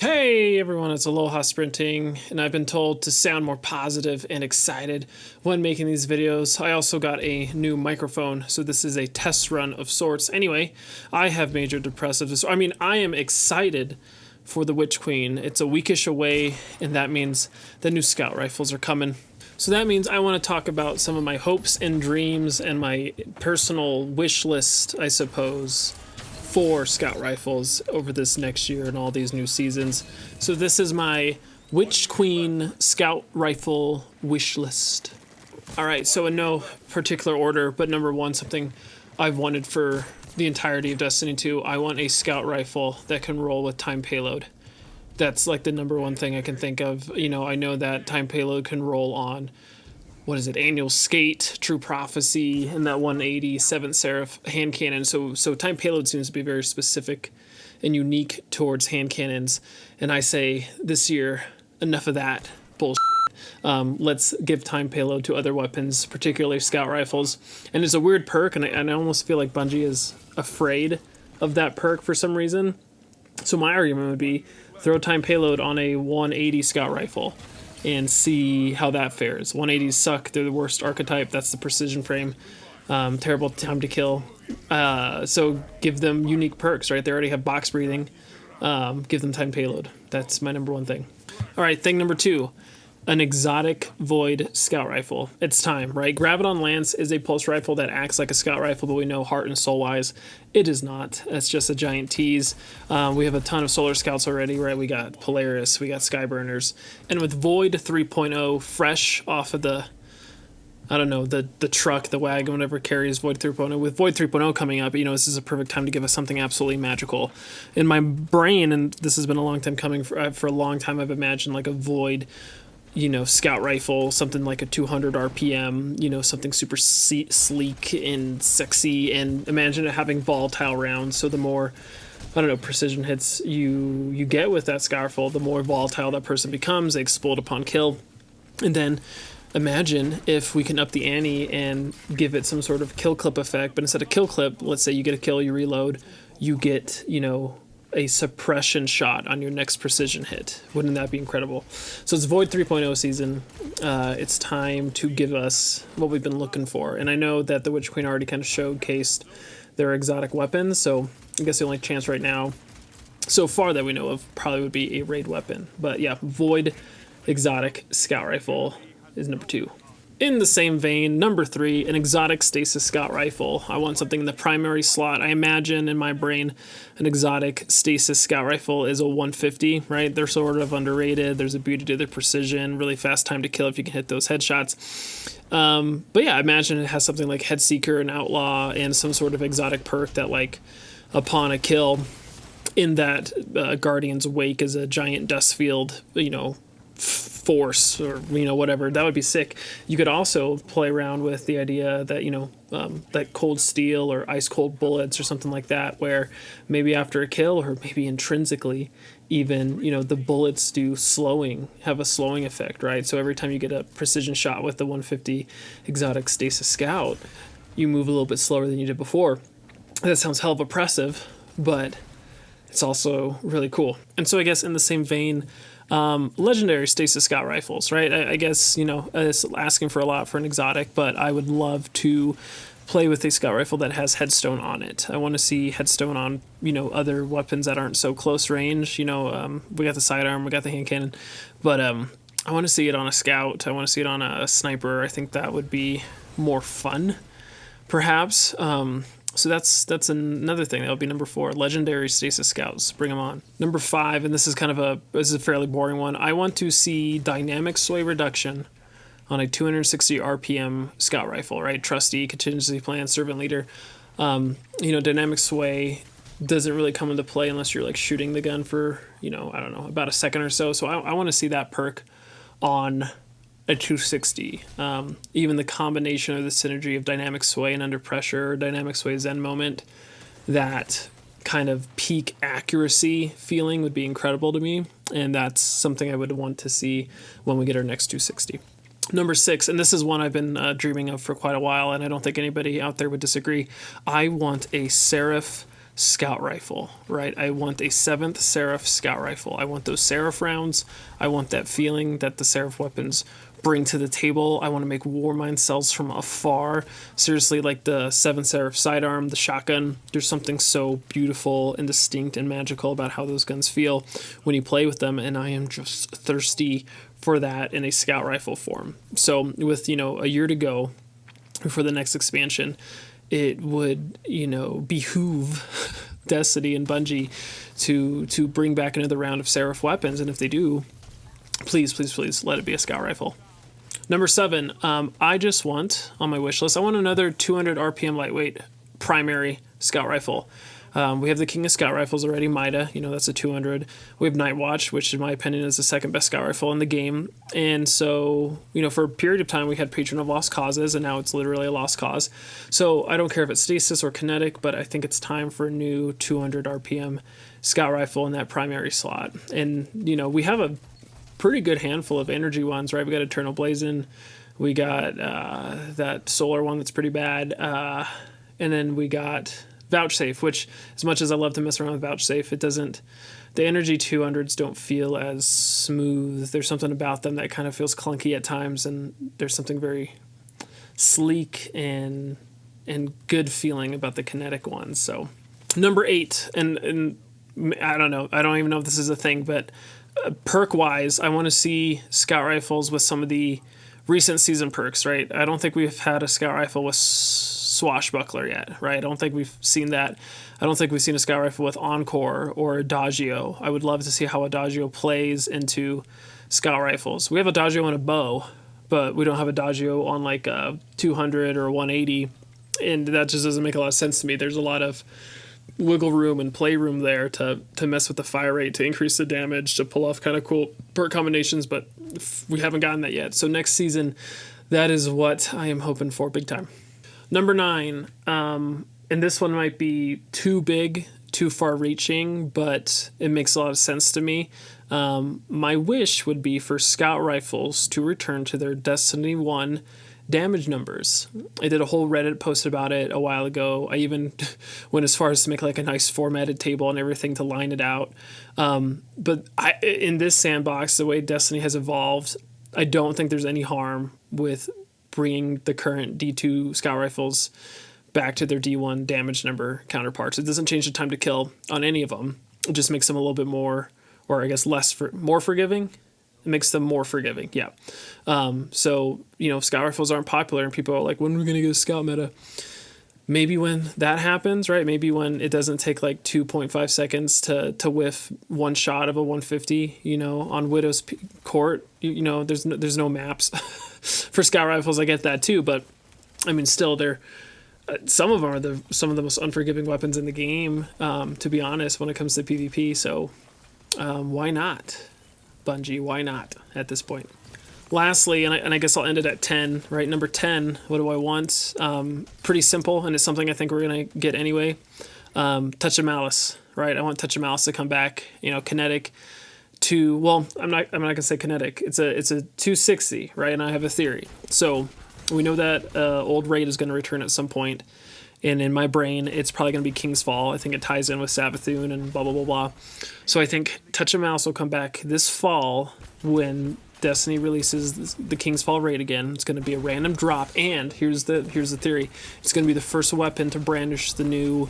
Hey everyone, it's Aloha Sprinting, and I've been told to sound more positive and excited when making these videos. I also got a new microphone, so this is a test run of sorts. Anyway, I have major depressive disorder. I mean, I am excited for the Witch Queen. It's a weekish away, and that means the new Scout rifles are coming. So that means I want to talk about some of my hopes and dreams and my personal wish list, I suppose, for Scout rifles over this next year and all these new seasons. So this is my Witch Queen Scout rifle wish list. All right, so in no particular order, but number one, something I've wanted for the entirety of Destiny 2, I want a Scout rifle that can roll with time payload. That's like the number one thing I can think of. You know, I know that time payload can roll on, what is it, Annual Skate, True Prophecy, and that 187 Seraph hand cannon. So time payload seems to be very specific and unique towards hand cannons. And I say this year, enough of that bullshit. Let's give time payload to other weapons, particularly scout rifles. And it's a weird perk, and I almost feel like Bungie is afraid of that perk for some reason. So my argument would be throw time payload on a 180 scout rifle and see how that fares. 180s suck. They're the worst archetype. That's the precision frame. Terrible time to kill. So give them unique perks, right? They already have box breathing. Give them time payload. That's my number one thing. All right, thing number two. An exotic Void scout rifle. It's time, right? Graviton Lance is a pulse rifle that acts like a scout rifle, but we know heart and soul wise, it is not. It's just a giant tease. We have a ton of solar scouts already, right? We got Polaris, we got Skyburners, and with Void 3.0 fresh off of the, I don't know, the truck, the wagon, whatever carries Void 3.0. With Void 3.0 coming up, you know, this is a perfect time to give us something absolutely magical. In my brain, and this has been a long time coming, for a long time I've imagined like a Void, you know, scout rifle, something like a 200 RPM, you know, something super sleek and sexy, and imagine it having volatile rounds. So the more, I don't know, precision hits you get with that scout rifle, the more volatile that person becomes. They explode upon kill. And then imagine if we can up the ante and give it some sort of kill clip effect, but instead of kill clip, let's say you get a kill, you reload, you get, you know, a suppression shot on your next precision hit. Wouldn't that be incredible? So it's Void 3.0 season. It's time to give us what we've been looking for. And I know that the Witch Queen already kind of showcased their exotic weapons, so I guess the only chance right now, so far that we know of, probably would be a raid weapon. But yeah, Void exotic scout rifle is number two. In the same vein, number three, an exotic Stasis Scout rifle. I want something in the primary slot. I imagine in my brain an exotic Stasis Scout rifle is a 150, right? They're sort of underrated. There's a beauty to their precision, really fast time to kill if you can hit those headshots. But yeah, I imagine it has something like Headseeker and Outlaw and some sort of exotic perk that, like, upon a kill in that Guardian's Wake is a giant dust field, you know, force, or, you know, whatever. That would be sick. You could also play around with the idea that, you know, that cold steel or ice cold bullets or something like that, where maybe after a kill, or maybe intrinsically even, you know, the bullets have a slowing effect, right? So every time you get a precision shot with the 150 exotic Stasis Scout, you move a little bit slower than you did before. That sounds hell of oppressive, but it's also really cool. And so I guess in the same vein, legendary Stasis Scout rifles, right? I guess, you know, it's asking for a lot for an exotic, but I would love to play with a scout rifle that has headstone on it. I want to see headstone on, you know, other weapons that aren't so close range. You know, we got the sidearm, we got the hand cannon, but I want to see it on a scout. I want to see it on a sniper. I think that would be more fun, perhaps. So that's another thing. That would be number four. Legendary Stasis Scouts. Bring them on. Number five, and this is a fairly boring one. I want to see dynamic sway reduction on a 260 RPM scout rifle, right? Trusty, contingency plan, servant leader. You know, dynamic sway doesn't really come into play unless you're like shooting the gun for, you know, I don't know, about a second or so. So I want to see that perk on a 260. Even the combination of the synergy of dynamic sway and under pressure, or dynamic sway zen moment, that kind of peak accuracy feeling would be incredible to me, and that's something I would want to see when we get our next 260. Number six, and this is one I've been dreaming of for quite a while, and I don't think anybody out there would disagree. I want a Seraph Scout rifle, right? I want a 7th Seraph Scout rifle. I want those Seraph rounds. I want that feeling that the Seraph weapons bring to the table. I want to make Warmind cells from afar. Seriously, like the 7th Seraph sidearm, the shotgun, there's something so beautiful and distinct and magical about how those guns feel when you play with them, and I am just thirsty for that in a Scout rifle form. So with, a year to go for the next expansion, it would, behoove Destiny and Bungie to bring back another round of Seraph weapons. And if they do, please, please, please let it be a Scout rifle. Number 7, I just want, on my wish list, I want another 200 RPM lightweight primary Scout rifle. We have the King of Scout Rifles already, Mida, that's a 200. We have Night Watch, which in my opinion is the 2nd best Scout Rifle in the game. And so, for a period of time we had Patron of Lost Causes, and now it's literally a lost cause. So I don't care if it's Stasis or Kinetic, but I think it's time for a new 200 RPM Scout Rifle in that primary slot. And, we have a pretty good handful of energy ones, right? We got Eternal Blazon, we got that solar one that's pretty bad, and then we got Vouchsafe, which, as much as I love to mess around with Vouchsafe, the energy 200s don't feel as smooth. There's something about them that kind of feels clunky at times, and there's something very sleek and good feeling about the Kinetic ones. So number 8, and I don't know, I don't even know if this is a thing, but perk wise, I want to see Scout Rifles with some of the recent season perks, right? I don't think we've had a Scout Rifle with Swashbuckler yet, right? I don't think we've seen that. I don't think we've seen a Scout Rifle with Encore or Adagio. I would love to see how Adagio plays into Scout Rifles. We have Adagio on a bow, but we don't have Adagio on like a 200 or 180, and that just doesn't make a lot of sense to me. There's a lot of wiggle room and play room there to mess with the fire rate, to increase the damage, to pull off kind of cool perk combinations, but we haven't gotten that yet. So next season, that is what I am hoping for big time. Number 9, and this one might be too big, too far-reaching, but it makes a lot of sense to me. My wish would be for Scout Rifles to return to their Destiny 1 damage numbers. I did a whole Reddit post about it a while ago. I even went as far as to make like a nice formatted table and everything to line it out. But in this sandbox, the way Destiny has evolved, I don't think there's any harm with bringing the current D2 Scout Rifles back to their D1 damage number counterparts. It doesn't change the time to kill on any of them. It just makes them a little bit more, or I guess more forgiving. It makes them more forgiving, yeah. So, Scout Rifles aren't popular, and people are like, when are we going to get a Scout meta? Maybe when that happens, right? Maybe when it doesn't take like 2.5 seconds to whiff one shot of a 150, on Widow's Court, there's no maps. For Scout Rifles, I get that too, but I mean, still, they're some of them are some of the most unforgiving weapons in the game, to be honest, when it comes to PvP. So why not, Bungie? Why not at this point? Lastly, and I guess I'll end it at 10, right? Number 10, what do I want? Pretty simple, and it's something I think we're going to get anyway. Touch of Malice, right? I want Touch of Malice to come back, Kinetic. I'm not gonna say Kinetic. It's a 260, right? And I have a theory. So we know that old raid is going to return at some point, and in my brain, it's probably going to be King's Fall. I think it ties in with Savathûn and blah blah blah blah. So I think Touch of Malice will come back this fall when Destiny releases the King's Fall raid again. It's going to be a random drop, and here's the theory: it's going to be the first weapon to brandish the new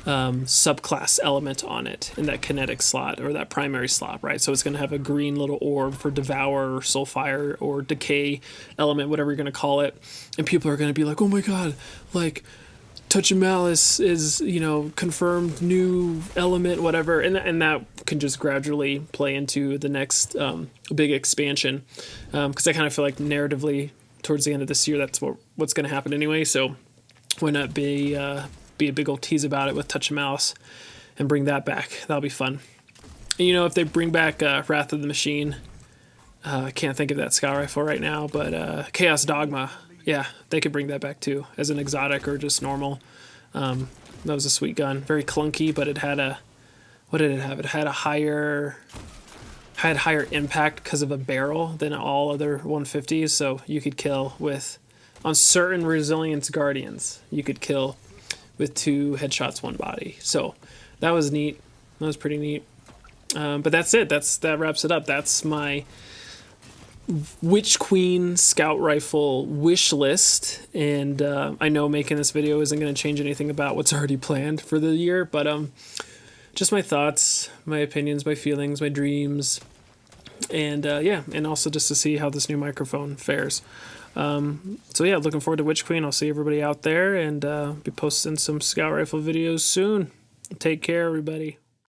subclass element on it in that Kinetic slot or that primary slot, right? So it's going to have a green little orb for Devour or Soulfire or Decay element, whatever you're going to call it, and people are going to be like, oh my god, like Touch of Malice is, confirmed new element, whatever, and that can just gradually play into the next big expansion, because I kind of feel like narratively towards the end of this year that's what's going to happen anyway. So why not be a big old tease about it with Touch of Malice and bring that back? That'll be fun. And, if they bring back Wrath of the Machine, I can't think of that Scout Rifle right now, but Chaos Dogma, yeah, they could bring that back too as an exotic or just normal. That was a sweet gun, very clunky, but it had what did it have? It had higher impact because of a barrel than all other 150s, so you could kill on certain Resilience Guardians, you could kill with 2 headshots, 1 body. So that was neat. That was pretty neat. But that's it. That wraps it up. That's my Witch Queen Scout Rifle wish list. And I know making this video isn't going to change anything about what's already planned for the year, but just my thoughts, my opinions, my feelings, my dreams, and yeah, and also just to see how this new microphone fares. So yeah, looking forward to Witch Queen. I'll see everybody out there, and be posting some Scout Rifle videos soon. Take care, everybody.